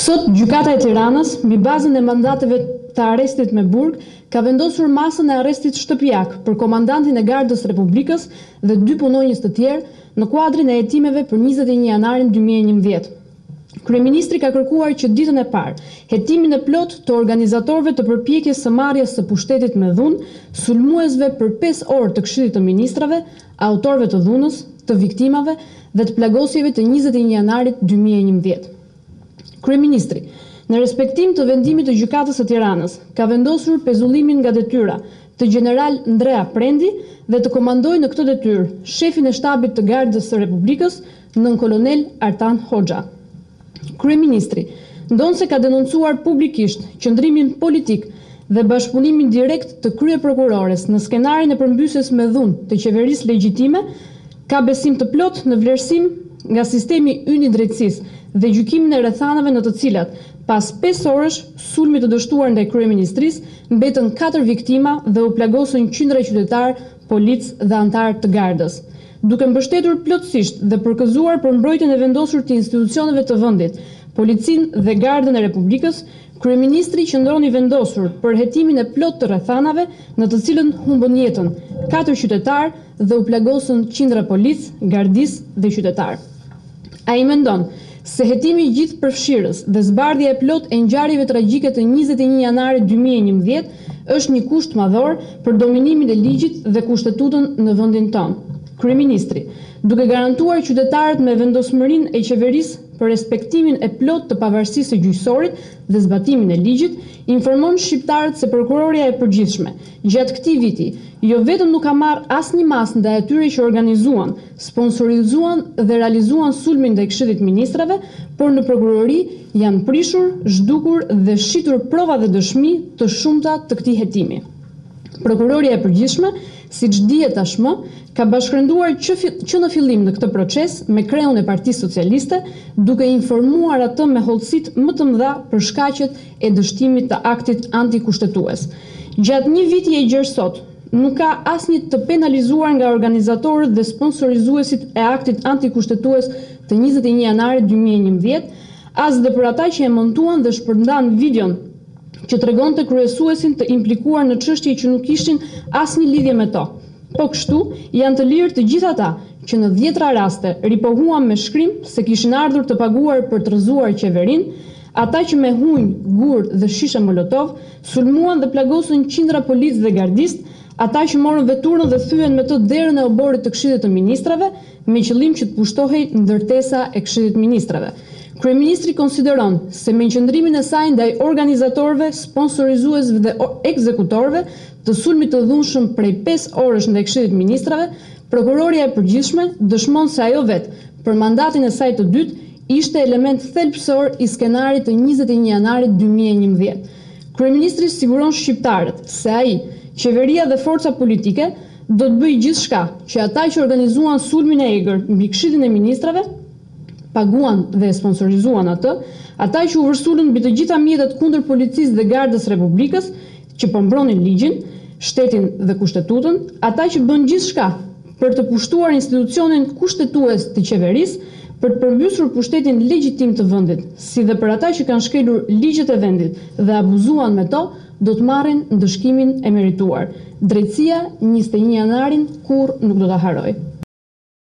Sot, Gjykata e Tiranës, mbi bazën e mandateve të arrestit me burg, ka vendosur masën e arrestit shtëpiak për komandantin e Gardës Republikës dhe 2 punonjës të tjerë në kuadrin e hetimeve për 21 janarin 2011. Kryeministri ka kërkuar që ditën e parë hetimin e plot të organizatorëve të përpjekjes së marrjes së pushtetit me dhunë, sulmuesve për 5 orë të Këshillit të Ministrave, autorëve të dhunës, të viktimave dhe të plagosjeve të 21 janarit 2011. Kryeministri, në respektim të vendimit të Gjykatës së Tiranës, ka vendosur pezullimin nga detyra të General Ndrea Prendi dhe të komandojë në këtë detyrë shefin e shtabit të Gardës së Republikës, nën kolonel Artan Hoxha. Kryeministri, ndonse ka denoncuar publikisht qëndrimin politik dhe bashkëpunimin direkt të kryeprokurores në skenarin e përmbysjes me dhunë të qeverisë legjitime, ka besim të plot në vlerësim nga sistemi ynë i drejtësisë dhe gjykimin e rrethanave në të cilat, pas 5 orësh sulmi të dështuar ndaj kryeministrisë, mbetën 4 viktima dhe u plagosën qindra qytetar, policë dhe antarë të Gardës. Duke mbështetur plotësisht dhe përkëzuar për mbrojtjen e vendosur të institucioneve të vendit, Policinë dhe Gardën e Republikës, kryeministri qëndron i vendosur për hetimin e plot të rrethanave në të cilën humbën jetën 4 qytetar dhe u plagosën qindra policë, gardistë dhe qytetar. Ai mendon se hetimi i gjithë përfshirës dhe zbardhja e plot e ngjarjeve tragjike të 21 janarit 2011 është një kusht madhor për dominimin e ligjit dhe kushtetutën në vendin tonë. Kryeministri, duke garantuar qytetarët me vendosmërinë e qeverisë për respektimin e plot të pavarësisë së gjyqësorit dhe zbatimin e ligjit, informon shqiptarët se prokuroria e përgjithshme gjatë këtij viti jo vetëm nuk ka marrë asnjë masë ndaj atyre që organizuan, sponsorizuan dhe realizuan sulmin ndaj Këshillit të Ministrave, por në prokurori janë prishur, zhdukur dhe shitur prova dhe dëshmi të shumta të këtij hetimi. Prokuroria e përgjithshme, siç dihet tashmë, ka bashkërenduar që në fillim në këtë proces me kreun e Partisë Socialiste, duke informuar atë me hollësitë më të mëdha për shkaqet e dështimit të aktit antikushtetues. Gjatë një viti e gjerë sot, nuk ka asnjë të penalizuar nga organizatorët dhe sponsorizuesit e aktit antikushtetues të 21 janarit 2011, as dhe për ata që e montuan dhe shpërndan videon që tregonte kryesuesin të implikuar në çështje që nuk kishin asnjë lidhje me to. Po kështu, janë të lirë të gjithë ata që në 10 raste ripohuan me shkrim se kishin ardhur të paguar për të rrëzuar qeverinë, ata që me hunj, gur dhe shisha molotov sulmuan dhe plagosën qindra policë dhe gardistë, ata që morën veturën dhe thyen me të derën e oborit të Këshillit të Ministrave me qëllim që të pushtohej ndërtesa e Këshillit të Ministrave. Kryeministri konsideron se me qëndrimin e saj ndaj organizatorëve, sponsorizuesve dhe ekzekutorëve të sulmit të dhunshëm prej 5 orësh ndaj Këshillit të Ministrave, prokuroria e përgjithshme dëshmon se ajo vetë, për mandatin e saj të dytë, ishte element thelbësor i skenarit të 21 janarit 2011. Kryeministri siguron shqiptarët se ai, qeveria dhe forca politike do të bëjë gjithçka që ata që organizuan sulmin e egër mbi Këshillin e Ministrave, paguan dhe sponsorizuan atë, ata që u vërsulën mbi të gjitha mjetet kundër policisë dhe Gardës Republikës, që përmbronin ligjin, shtetin dhe kushtetutën, ata që bën gjithçka për të pushtuar institucionin kushtetues të qeverisë, për të përmbysur pushtetin legjitim të vendit, si dhe për ata që kanë shkelur ligjet e vendit dhe abuzuan me to, do të marrin ndëshkimin e merituar. Drejtësia 21 janarin kurrë nuk do ta harojë.